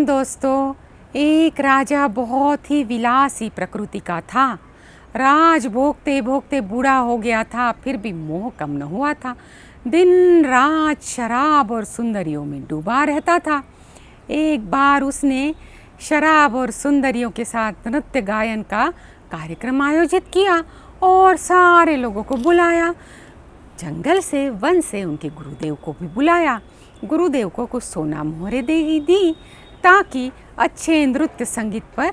दोस्तों, एक राजा बहुत ही विलासी प्रकृति का था। राज भोगते भोगते बूढ़ा हो गया था, फिर भी मोह कम न हुआ था। दिन रात शराब और सुंदरियों में डूबा रहता था। एक बार उसने शराब और सुंदरियों के साथ नृत्य गायन का कार्यक्रम आयोजित किया और सारे लोगों को बुलाया। जंगल से, वन से उनके गुरुदेव को भी बुलाया। गुरुदेव को कुछ सोना मोहरे दी ताकि अच्छे नृत्य संगीत पर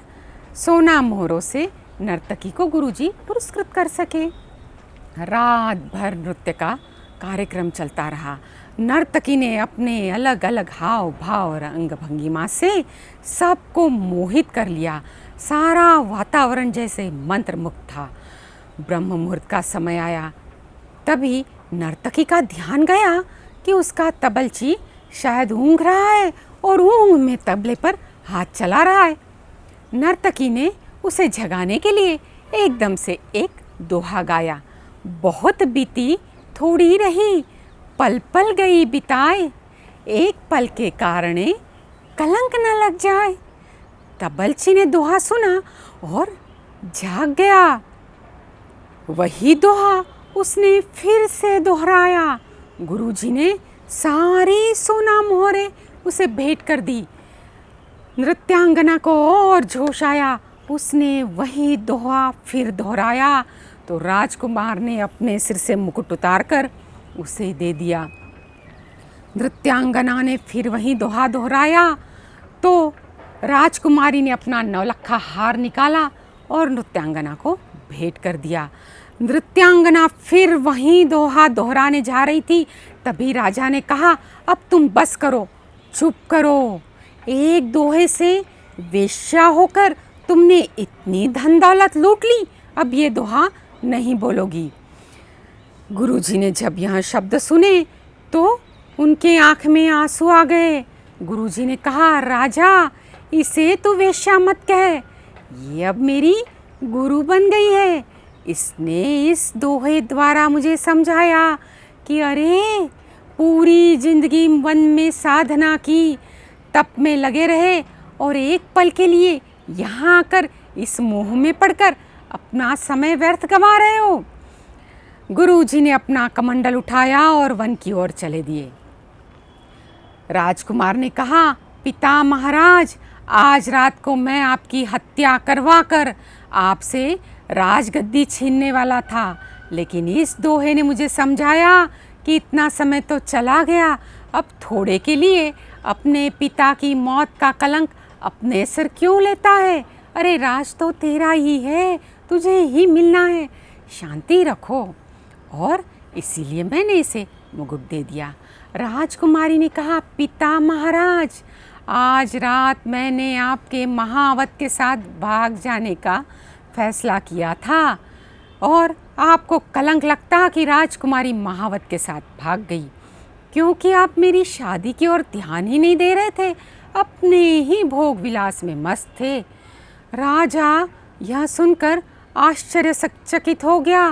सोना मोहरों से नर्तकी को गुरुजी पुरस्कृत कर सके। रात भर नृत्य का कार्यक्रम चलता रहा। नर्तकी ने अपने अलग अलग हाव भाव और अंग भंगिमा से सबको मोहित कर लिया। सारा वातावरण जैसे मंत्रमुग्ध था। ब्रह्म मुहूर्त का समय आया। तभी नर्तकी का ध्यान गया कि उसका तबलची शायद ऊँघ रहा है और ऊँघ में तबले पर हाथ चला रहा है। नर्तकी ने उसे जगाने के लिए एकदम से एक दोहा गाया। बहुत बीती थोड़ी रही, पल पल गई बिताए, एक पल के कारणे कलंक न लग जाए। तबलची ने दोहा सुना और जाग गया। वही दोहा उसने फिर से दोहराया। गुरुजी ने सारी सोना मोहरे उसे भेंट कर दी। नृत्यांगना को और जोश आया। उसने वही दोहा फिर दोहराया तो राजकुमार ने अपने सिर से मुकुट उतारकर उसे दे दिया। नृत्यांगना ने फिर वही दोहा दोहराया तो राजकुमारी ने अपना नौलखा हार निकाला और नृत्यांगना को भेंट कर दिया। नृत्यांगना फिर वही दोहा दोहराने जा रही थी, तभी राजा ने कहा, अब तुम बस करो, चुप करो। एक दोहे से वेश्या होकर तुमने इतनी धन दौलत लूट ली, अब ये दोहा नहीं बोलोगी। गुरुजी ने जब यह शब्द सुने तो उनके आँख में आंसू आ गए। गुरुजी ने कहा, राजा, इसे तो वेश्या मत कह, ये अब मेरी गुरु बन गई है। इसने इस दोहे द्वारा मुझे समझाया कि अरे, पूरी जिंदगी वन में साधना की, तप में लगे रहे और एक पल के लिए यहाँ आकर इस मोह में पड़कर अपना समय व्यर्थ गंवा रहे हो। गुरुजी ने अपना कमंडल उठाया और वन की ओर चले दिए। राजकुमार ने कहा, पिता महाराज, आज रात को मैं आपकी हत्या करवा कर आपसे राजगद्दी छीनने वाला था, लेकिन इस दोहे ने मुझे समझाया कि इतना समय तो चला गया, अब थोड़े के लिए अपने पिता की मौत का कलंक अपने सिर क्यों लेता है। अरे, राज तो तेरा ही है, तुझे ही मिलना है, शांति रखो। और इसीलिए मैंने इसे मुकुट दे दिया। राजकुमारी ने कहा, पिता महाराज, आज रात मैंने आपके महावत के साथ भाग जाने का फैसला किया था और आपको कलंक लगता कि राजकुमारी महावत के साथ भाग गई, क्योंकि आप मेरी शादी की ओर ध्यान ही नहीं दे रहे थे, अपने ही भोग विलास में मस्त थे। राजा यह सुनकर आश्चर्यचकित हो गया।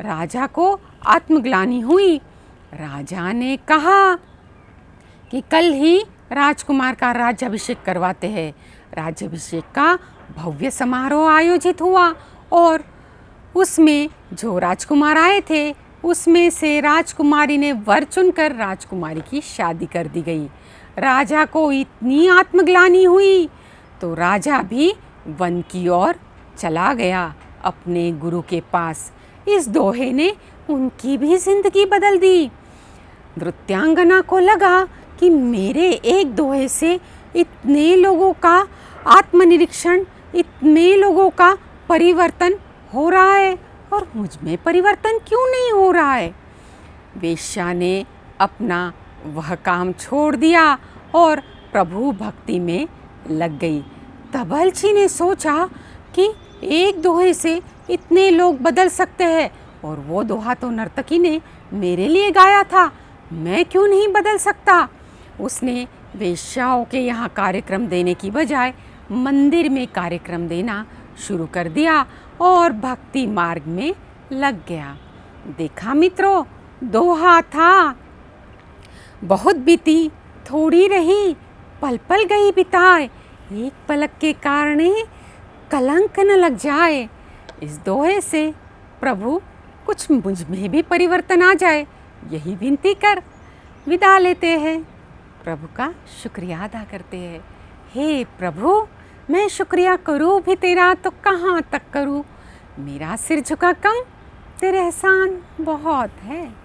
राजा को आत्मग्लानि हुई। राजा ने कहा कि कल ही राजकुमार का राज्याभिषेक करवाते हैं। राज्याभिषेक का भव्य समारोह आयोजित हुआ और उसमें जो राजकुमार आए थे उसमें से राजकुमारी ने वर चुनकर राजकुमारी की शादी कर दी गई। राजा को इतनी आत्मग्लानि हुई तो राजा भी वन की ओर चला गया अपने गुरु के पास। इस दोहे ने उनकी भी जिंदगी बदल दी। नृत्यांगना को लगा कि मेरे एक दोहे से इतने लोगों का आत्मनिरीक्षण, इतने लोगों का परिवर्तन हो रहा है और मुझ में परिवर्तन क्यों नहीं हो रहा है। वेश्या ने अपना वह काम छोड़ दिया और प्रभु भक्ति में लग गई। तबलची ने सोचा कि एक दोहे से इतने लोग बदल सकते हैं और वो दोहा तो नर्तकी ने मेरे लिए गाया था, मैं क्यों नहीं बदल सकता। उसने वेश्याओं के यहाँ कार्यक्रम देने की बजाय मंदिर में कार्यक्रम देना शुरू कर दिया और भक्ति मार्ग में लग गया। देखा मित्रों, दोहा था, बहुत बीती थोड़ी रही, पल पल गई बिताए, एक पलक के कारण कलंक न लग जाए। इस दोहे से प्रभु कुछ मुझ में भी परिवर्तन आ जाए, यही विनती कर विदा लेते हैं। प्रभु का शुक्रिया अदा करते हैं। हे प्रभु, मैं शुक्रिया करूँ भी तेरा तो कहाँ तक करूँ, मेरा सिर झुका कम, तेरे एहसान बहुत है।